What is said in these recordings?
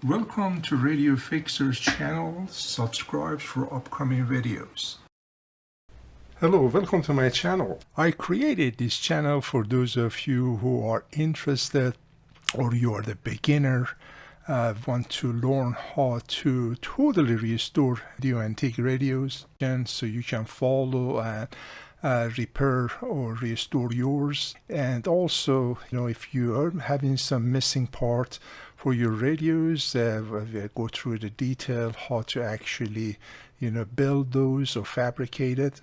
Welcome to Radio Fixer's channel. Subscribe for upcoming videos. Hello, welcome to my channel. I created this channel for those of you who are interested or you are the beginner, want to learn how to totally restore the antique radios, and so you can follow and repair or restore yours. And also, if you are having some missing part for your radios, we'll go through the detail how to actually build those or fabricate it.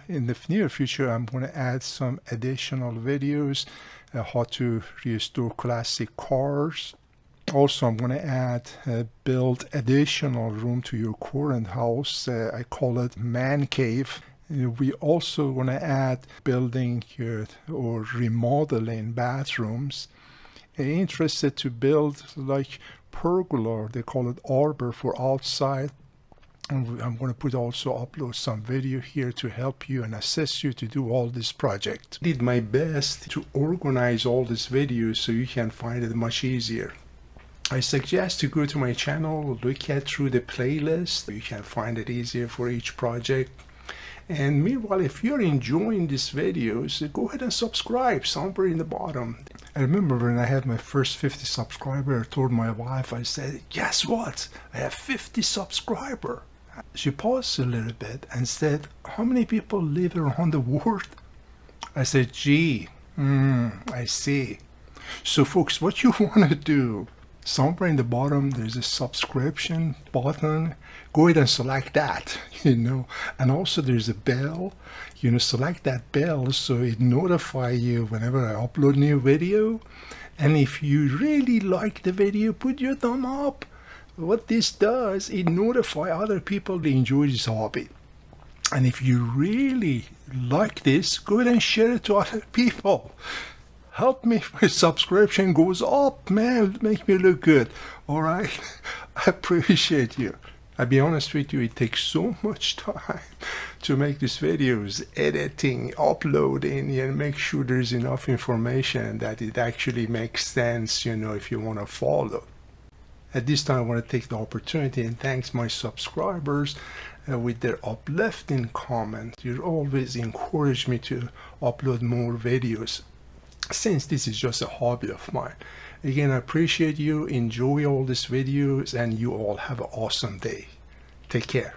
In the near future, I'm going to add some additional videos how to restore classic cars. Also, I'm going to add build additional room to your current house. I call it man cave. We also going to add building or remodeling bathrooms. Interested to build like pergola, they call it Arber for outside. And I'm going to upload some video here to help you and assist you to do all this project. I did my best to organize all these videos so you can find it much easier. I suggest to go to my channel, look through the playlist. You can find it easier for each project. And meanwhile, if you're enjoying these videos, go ahead and subscribe somewhere in the bottom. I remember when I had my first 50 subscribers, I told my wife, I said, guess what? I have 50 subscribers. She paused a little bit and said, how many people live around the world? I said, gee, I see. So folks, what you want to do, somewhere in the bottom there's a subscription button. Go ahead and select that, and also there's a bell. Select that bell so it notifies you whenever I upload new video. And if you really like the video, put your thumb up. What this does, it notifies other people they enjoy this hobby. And if you really like this, go ahead and share it to other people. Help me if my subscription goes up, man. Make me look good. All right? I appreciate you. I'll be honest with you, it takes so much time to make these videos, editing, uploading, and make sure there's enough information that it actually makes sense, if you want to follow. At this time, I want to take the opportunity and thank my subscribers with their uplifting comments. You always encourage me to upload more videos, since this is just a hobby of mine. Again, I appreciate you. Enjoy all these videos, and you all have an awesome day. Take care.